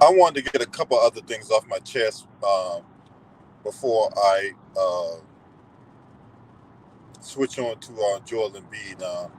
I wanted to get a couple other things off my chest before I switch on to Joel Embiid.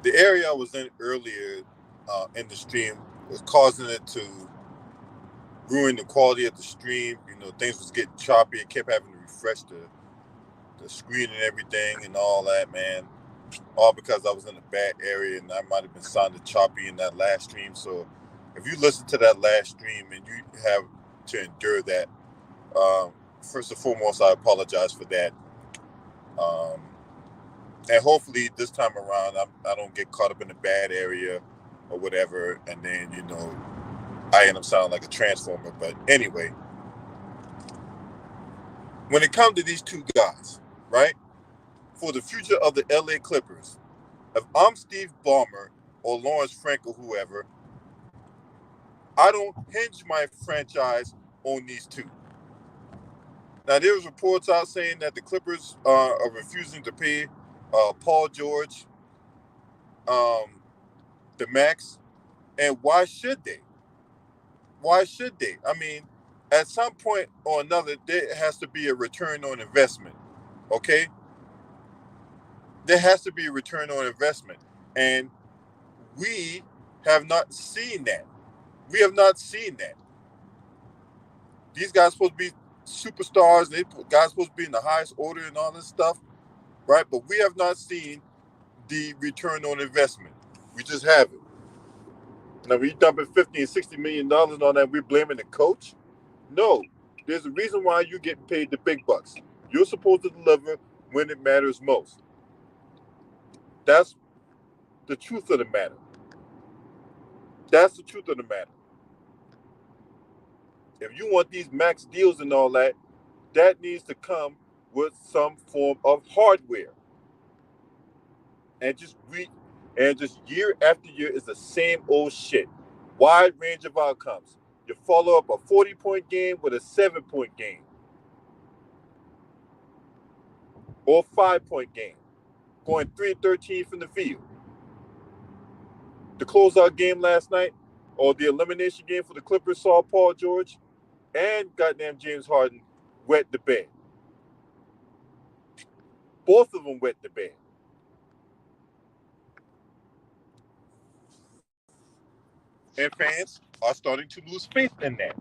The area I was in earlier in the stream was causing it to ruin the quality of the stream. Things was getting choppy. It kept having to refresh the screen and everything and all that, man. All because I was in a bad area and I might have been sounding choppy in that last stream. So if you listen to that last stream and you have to endure that, first and foremost, I apologize for that. Um, and hopefully this time around, I don't get caught up in a bad area or whatever, and then I end up sounding like a transformer. But anyway, when it comes to these two guys, right, for the future of the LA Clippers, if I'm Steve Ballmer or Lawrence Frank or whoever, I don't hinge my franchise on these two. Now, there's reports out saying that the Clippers are refusing to pay Paul George the max, and why should they? Why should they? I mean, at some point or another, there has to be a return on investment. Okay, there has to be a return on investment, and we have not seen that. We have not seen that. These guys supposed to be superstars. They guys supposed to be in the highest order and all this stuff, right? But we have not seen the return on investment. We just haven't. Now, we dumping $50 and $60 million on that. We're blaming the coach. No, there's a reason why you get paid the big bucks. You're supposed to deliver when it matters most. That's the truth of the matter. That's the truth of the matter. If you want these max deals and all that, that needs to come with some form of hardware. And just year after year is the same old shit. Wide range of outcomes. You follow up a 40-point game with a 7-point game. Or a 5-point game. Going 3-13 from the field. The closeout game last night, or the elimination game for the Clippers, saw Paul George and goddamn James Harden wet the bed. Both of them wet the bed. And fans are starting to lose faith in that.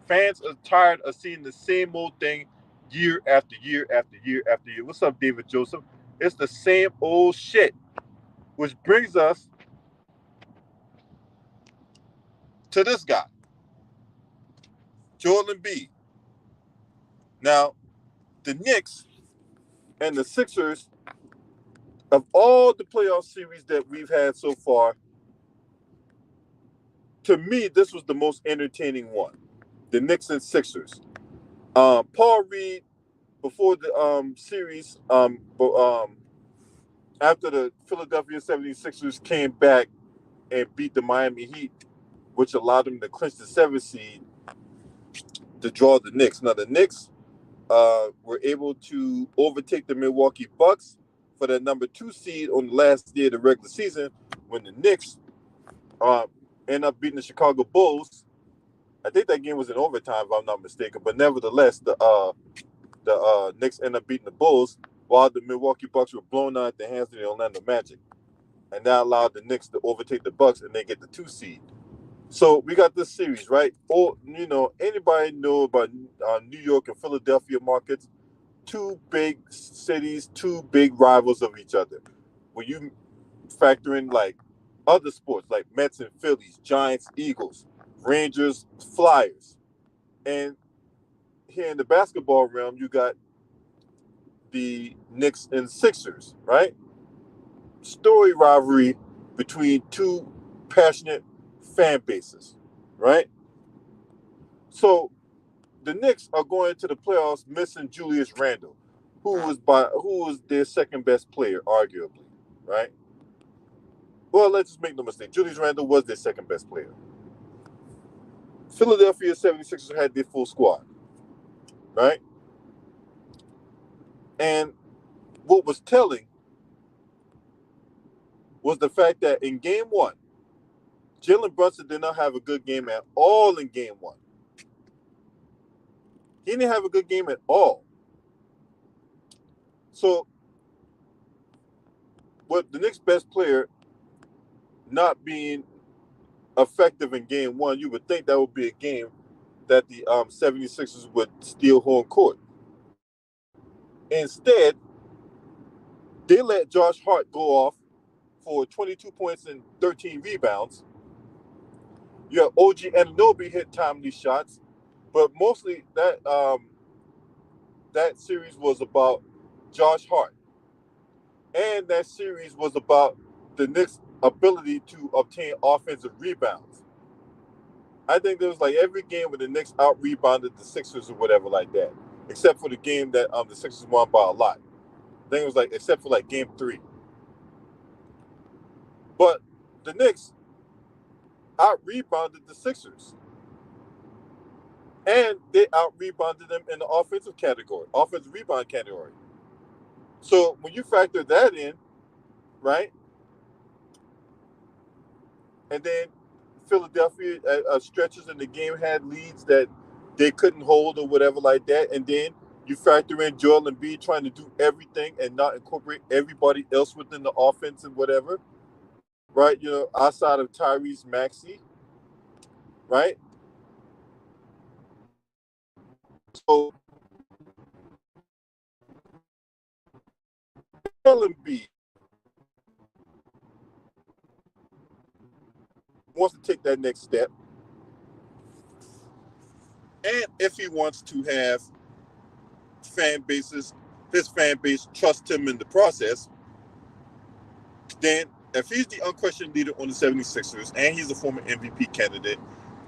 Fans are tired of seeing the same old thing year after year after year after year. What's up, David Joseph? It's the same old shit. Which brings us to this guy, Joel Embiid. Now, the Knicks and the Sixers, of all the playoff series that we've had so far, to me, this was the most entertaining one. The Knicks and Sixers. Paul Reed, before the series, after the Philadelphia 76ers came back and beat the Miami Heat, which allowed them to clinch the 7th seed to draw the Knicks. Now, the Knicks were able to overtake the Milwaukee Bucks for the number 2 seed on the last day of the regular season when the Knicks end up beating the Chicago Bulls. I think that game was in overtime, if I'm not mistaken. But nevertheless, the Knicks end up beating the Bulls while the Milwaukee Bucks were blown out at the hands of the Orlando Magic. And that allowed the Knicks to overtake the Bucks and they get the 2 seed. So we got this series, right? Or, anybody know about New York and Philadelphia markets? 2 big cities, 2 big rivals of each other. When you factor in like other sports like Mets and Phillies, Giants, Eagles, Rangers, Flyers. And here in the basketball realm, you got the Knicks and Sixers, right? Story rivalry between 2 passionate fan bases, right? So the Knicks are going to the playoffs missing Julius Randle, who was their second best player, arguably, right? Well, let's just make no mistake. Julius Randle was their second best player. Philadelphia 76ers had their full squad, right? And what was telling was the fact that in game 1, Jaylen Brunson did not have a good game at all in game one. He didn't have a good game at all. So, with the Knicks' best player not being effective in game one, you would think that would be a game that the 76ers would steal home court. Instead, they let Josh Hart go off for 22 points and 13 rebounds. You have OG Anunoby hit timely shots, but mostly that series was about Josh Hart, and that series was about the Knicks' ability to obtain offensive rebounds. I think there was like every game where the Knicks out rebounded the Sixers or whatever like that, except for the game that the Sixers won by a lot. I think it was like except for like game 3. But the Knicks out rebounded the Sixers, and they out rebounded them in the offensive rebound category. So when you factor that in, right, and then Philadelphia stretches in the game had leads that they couldn't hold or whatever like that, and then you factor in Joel Embiid trying to do everything and not incorporate everybody else within the offense and whatever, right? You know, outside of Tyrese Maxey, right? So Joel Embiid wants to take that next step, and if he wants to have his fan base trust him in the process, then if he's the unquestioned leader on the 76ers and he's a former MVP candidate,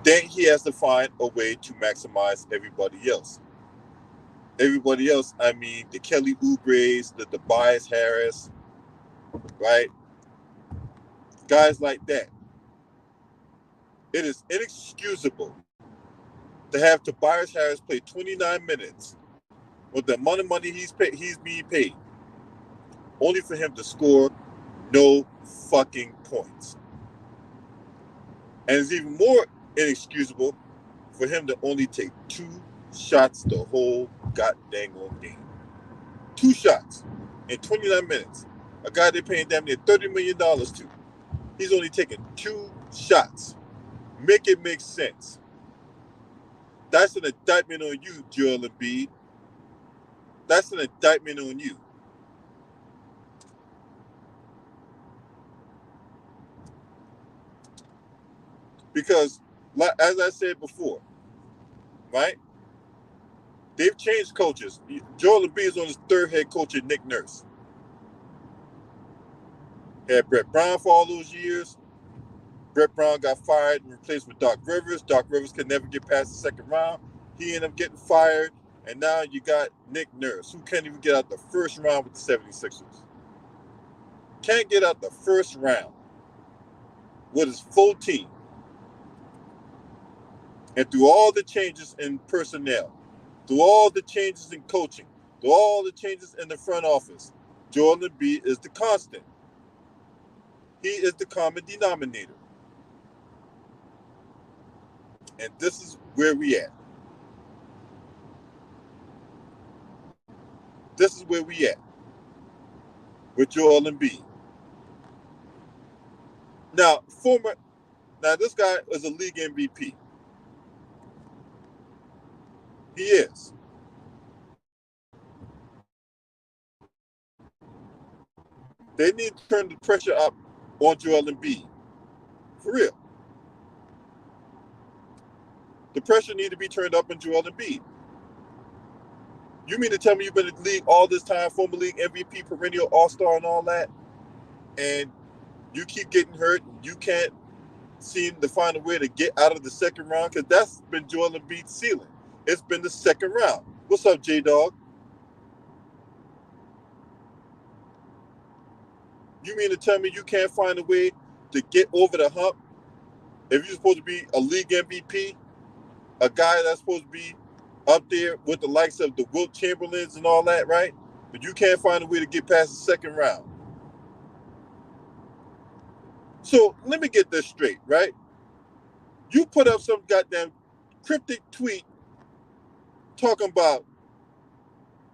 then he has to find a way to maximize everybody else. Everybody else, I mean, the Kelly Oubres, the Tobias Harris, right? Guys like that. It is inexcusable to have Tobias Harris play 29 minutes with the amount of money he's being paid, only for him to score no fucking points. And it's even more inexcusable for him to only take 2 shots the whole goddamn game. 2 shots in 29 minutes. A guy they're paying damn near $30 million to. He's only taking 2 shots. Make it make sense. That's an indictment on you, Joel Embiid. That's an indictment on you. Because, as I said before, right? They've changed coaches. Joel Embiid is on his 3rd head coach at Nick Nurse. Had Brett Brown for all those years. Brett Brown got fired and replaced with Doc Rivers. Doc Rivers could never get past the 2nd round. He ended up getting fired. And now you got Nick Nurse, who can't even get out the 1st round with the 76ers. Can't get out the 1st round with his full team. And through all the changes in personnel, through all the changes in coaching, through all the changes in the front office, Joel Embiid is the constant. He is the common denominator. And this is where we at. This is where we at with Joel Embiid. Now, this guy is a league MVP. He is. They need to turn the pressure up on Joel Embiid. For real. The pressure need to be turned up on Joel Embiid. You mean to tell me you've been in the league all this time, former league MVP, perennial all-star and all that, and you keep getting hurt, and you can't seem to find a way to get out of the 2nd round? Because that's been Joel Embiid's ceiling. It's been the 2nd round. What's up, J-Dog? You mean to tell me you can't find a way to get over the hump if you're supposed to be a league MVP, a guy that's supposed to be up there with the likes of the Wilt Chamberlains and all that, right? But you can't find a way to get past the 2nd round. So let me get this straight, right? You put up some goddamn cryptic tweet talking about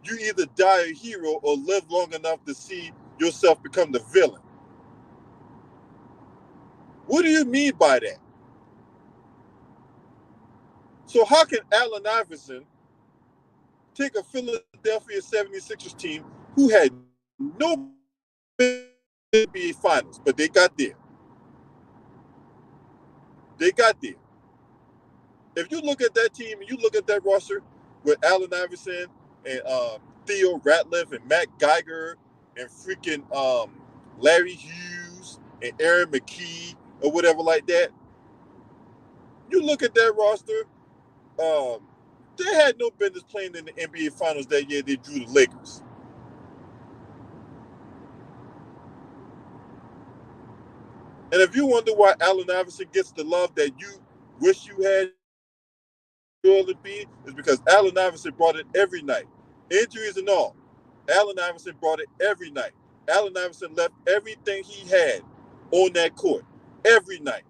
you either die a hero or live long enough to see yourself become the villain. What do you mean by that? So how can Allen Iverson take a Philadelphia 76ers team who had no NBA finals, but they got there. They got there. If you look at that team and you look at that roster with Allen Iverson and Theo Ratliff and Matt Geiger and freaking Larry Hughes and Aaron McKee or whatever like that, you look at that roster, they had no business playing in the NBA Finals that year. They drew the Lakers. And if you wonder why Allen Iverson gets the love that you wish you had, is because Allen Iverson brought it every night, injuries and all. Allen Iverson brought it every night. Allen Iverson left everything he had on that court every night.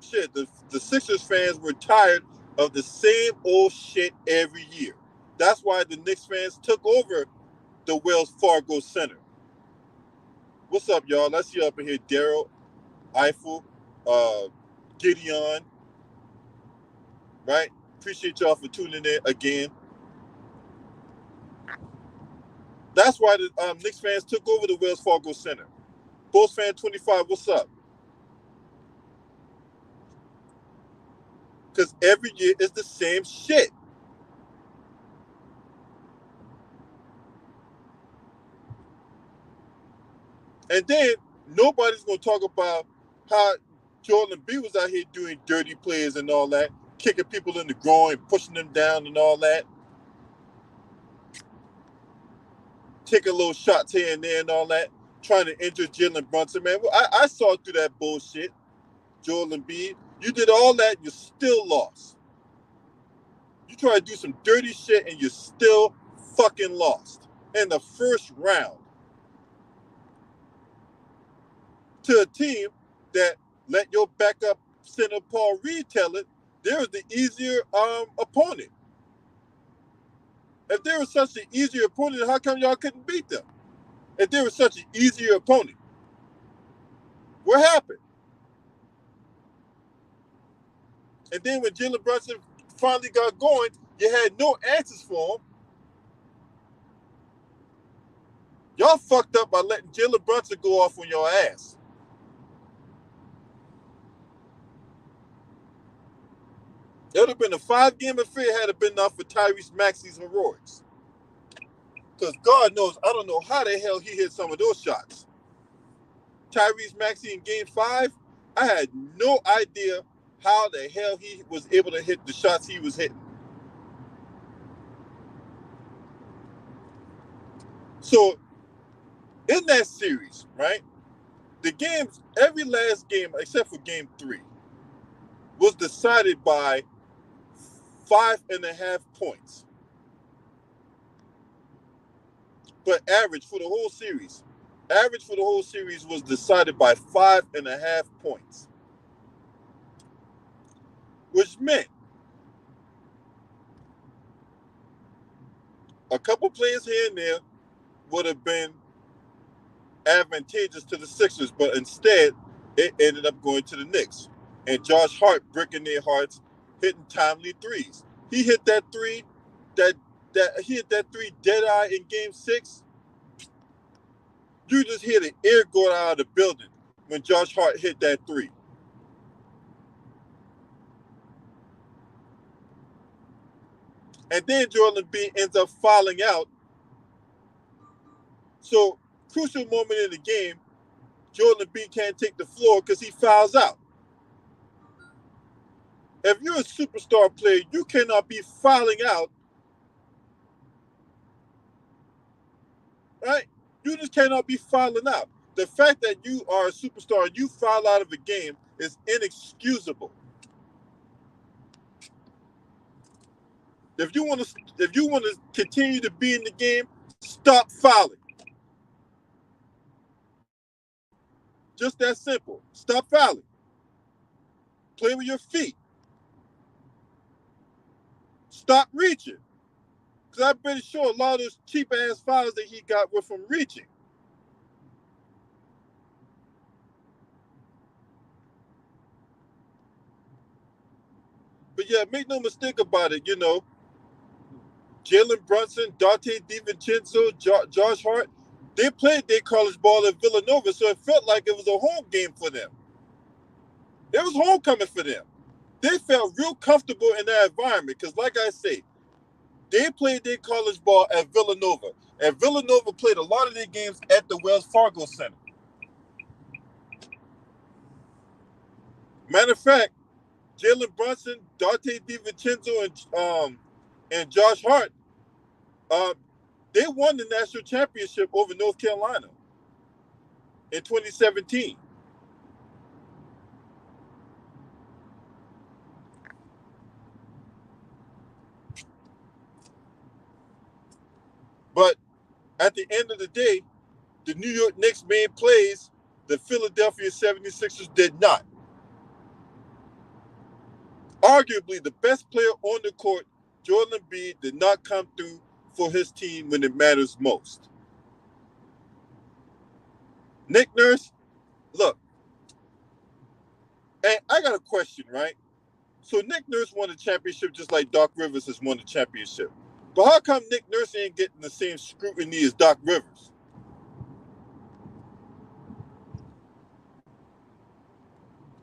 Shit, the Sixers fans were tired of the same old shit every year. That's why the Knicks fans took over the Wells Fargo Center. What's up, y'all? I see you up in here, Daryl, Eiffel, uh, Gideon, right? Appreciate y'all for tuning in again. That's why the Knicks fans took over the Wells Fargo Center. Bulls fan 25, what's up? Because every year is the same shit. And then nobody's going to talk about how Joel Embiid was out here doing dirty plays and all that, kicking people in the groin, pushing them down and all that, taking little shots here and there and all that, trying to injure Jaylen Brunson, man. I saw through that bullshit, Joel Embiid. You did all that, you still lost. You try to do some dirty shit and you still fucking lost in the first round to a team that let your backup center Paul Reed tell it they were the easier opponent. If they were such an easier opponent, how come y'all couldn't beat them? If they were such an easier opponent, what happened? And then when Jaylen Brunson finally got going, you had no answers for him. Y'all fucked up by letting Jaylen Brunson go off on your ass. It would have been a 5-game affair had it been not for Tyrese Maxey's heroics. Because God knows, I don't know how the hell he hit some of those shots. Tyrese Maxey in game 5, I had no idea how the hell he was able to hit the shots he was hitting. So, in that series, right, the games, every last game except for game 3, was decided by 5.5 points. But average for the whole series was decided by 5.5 points. Which meant a couple plays here and there would have been advantageous to the Sixers, but instead it ended up going to the Knicks. And Josh Hart breaking their hearts, hitting timely threes. He hit that three, he hit that three dead eye in game 6. You just hear the air go out of the building when Josh Hart hit that three. And then Joel Embiid ends up fouling out. So, crucial moment in the game, Joel Embiid can't take the floor because he fouls out. If you're a superstar player, you cannot be fouling out, right? You just cannot be fouling out. The fact that you are a superstar and you foul out of a game is inexcusable. If you want to continue to be in the game, stop fouling. Just that simple. Stop fouling. Play with your feet. Stop reaching. Because I'm pretty sure a lot of those cheap ass fouls that he got were from reaching. But yeah, make no mistake about it, Jaylen Brunson, Dante DiVincenzo, Josh Hart, they played their college ball at Villanova, so it felt like it was a home game for them. It was homecoming for them. They felt real comfortable in that environment because, like I say, they played their college ball at Villanova. And Villanova played a lot of their games at the Wells Fargo Center. Matter of fact, Jaylen Brunson, Dante DiVincenzo, and Josh Hart, they won the national championship over North Carolina in 2017. But at the end of the day, the New York Knicks made plays the Philadelphia 76ers did not. Arguably, the best player on the court, Joel Embiid, did not come through for his team when it matters most. Nick Nurse, look, and I got a question, right? So Nick Nurse won the championship just like Doc Rivers has won the championship. But how come Nick Nurse ain't getting the same scrutiny as Doc Rivers?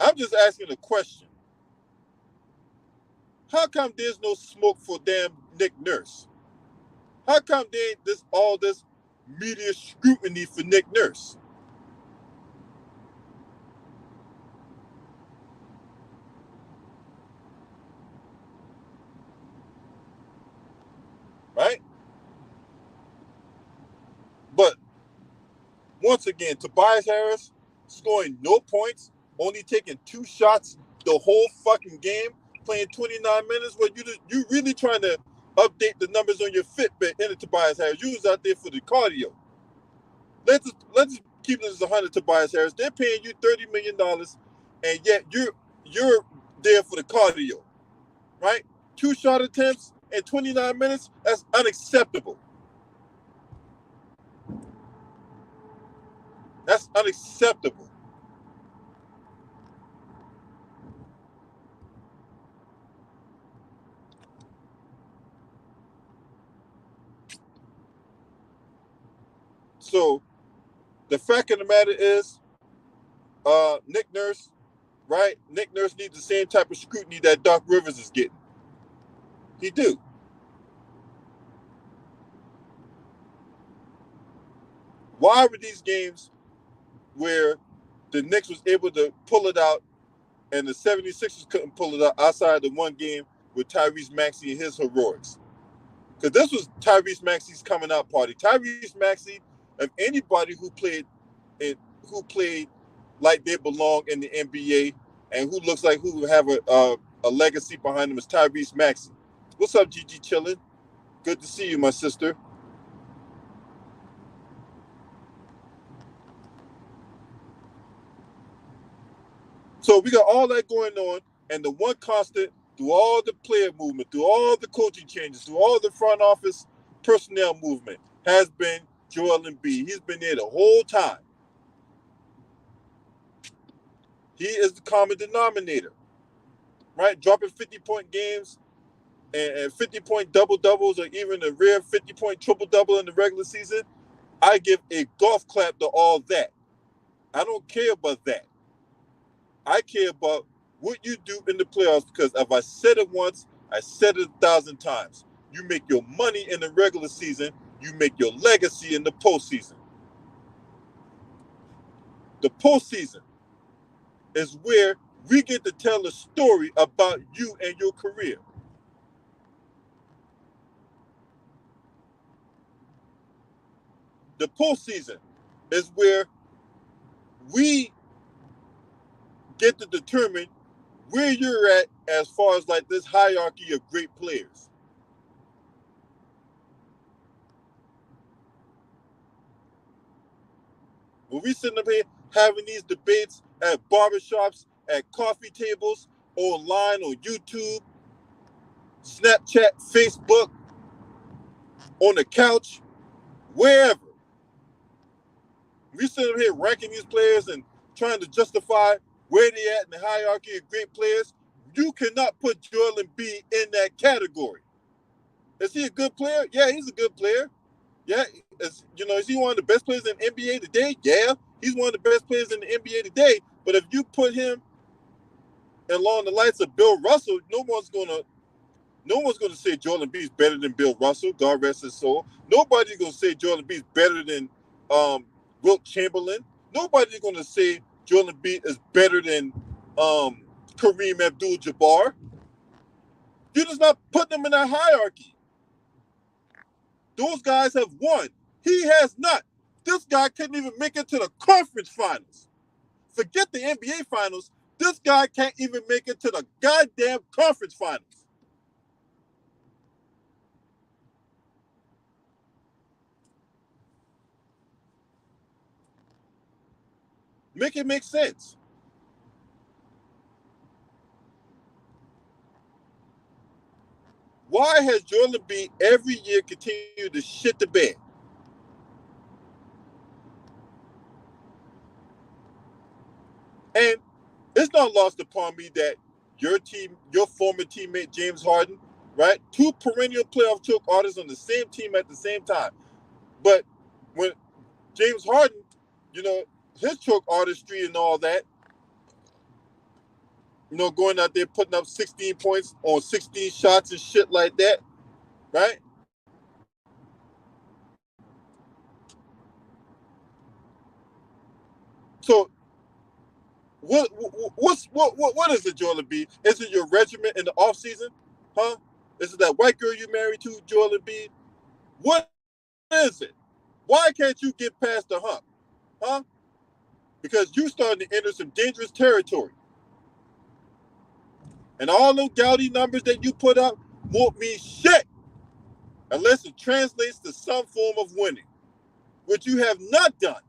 I'm just asking a question. How come there's no smoke for damn Nick Nurse? How come there ain't all this media scrutiny for Nick Nurse? Right? But once again, Tobias Harris scoring no points, only taking 2 shots the whole fucking game, playing 29 minutes. Well, you really trying to update the numbers on your Fitbit into Tobias Harris. You was out there for the cardio. Let's keep this 100, Tobias Harris. They're paying you $30 million, and yet you're there for the cardio, right? 2 shot attempts in 29 minutes. That's unacceptable. That's unacceptable. So the fact of the matter is, Nick Nurse, right? Nick Nurse needs the same type of scrutiny that Doc Rivers is getting. He do. Why were these games where the Knicks was able to pull it out and the 76ers couldn't pull it out outside the one game with Tyrese Maxey and his heroics? Because this was Tyrese Maxey's coming out party. Tyrese Maxey, of anybody who played like they belong in the NBA and who looks like who will have a legacy behind him is Tyrese Maxey. What's up, Gigi Chillin? Good to see you, my sister. So we got all that going on, and the one constant through all the player movement, through all the coaching changes, through all the front office personnel movement has been Joel Embiid. He's been there the whole time. He is the common denominator, right? Dropping 50-point games and 50-point double-doubles or even a rare 50-point triple-double in the regular season. I give a golf clap to all that. I don't care about that. I care about what you do in the playoffs because if I said it once, I said it 1,000 times. You make your money in the regular season, you make your legacy in the postseason. The postseason is where we get to tell a story about you and your career. The postseason is where we get to determine where you're at as far as like this hierarchy of great players. When we sitting up here having these debates at barbershops, at coffee tables, online on YouTube, Snapchat, Facebook, on the couch, wherever. We sit up here ranking these players and trying to justify where they at in the hierarchy of great players. You cannot put Joel Embiid in that category. Is he a good player? Yeah, he's a good player. Yeah, is he one of the best players in the NBA today? Yeah, he's one of the best players in the NBA today. But if you put him along the likes of Bill Russell, no one's gonna say Joel Embiid's better than Bill Russell. God rest his soul. Nobody's gonna say Joel Embiid's better than Wilt Chamberlain. Nobody's gonna say Joel Embiid is better than Kareem Abdul-Jabbar. You're just not putting them in that hierarchy. Those guys have won. He has not. This guy couldn't even make it to the conference finals. Forget the NBA finals. This guy can't even make it to the goddamn conference finals. Make it make sense. Why has Joel Embiid every year continued to shit the bed? And it's not lost upon me that your former teammate James Harden, right? Two perennial playoff choke artists on the same team at the same time. But when James Harden, you know, his choke artistry and all that, going out there putting up 16 points on 16 shots and shit like that, right? So what is it, Joel Embiid? Is it your regiment in the off season? Huh? Is it that white girl you married to, Joel Embiid? What is it? Why can't you get past the hump? Huh? Because you starting to enter some dangerous territory. And all those gaudy numbers that you put up won't mean shit unless it translates to some form of winning, which you have not done.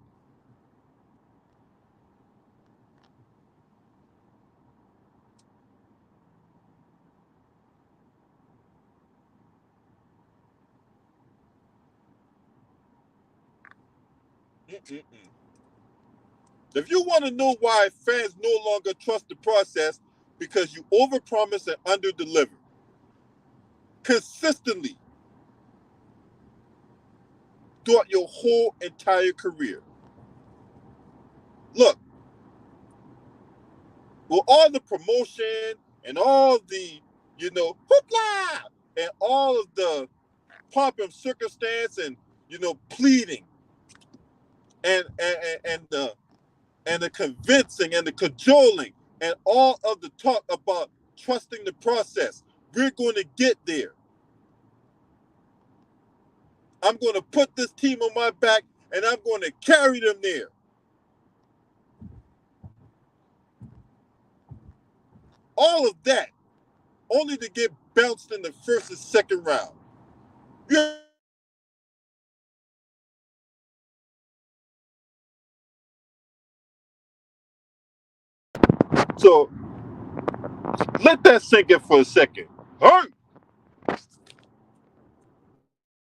Mm-mm-mm. If you want to know why fans no longer trust the process, because you overpromise and underdeliver consistently throughout your whole entire career. Look, with all the promotion and all the, hoopla, and all of the pomp and circumstance and, pleading and the convincing and the cajoling and all of the talk about trusting the process, we're going to get there. I'm going to put this team on my back and I'm going to carry them there. All of that only to get bounced in the first and second round. Yeah. So let that sink in for a second. Hey!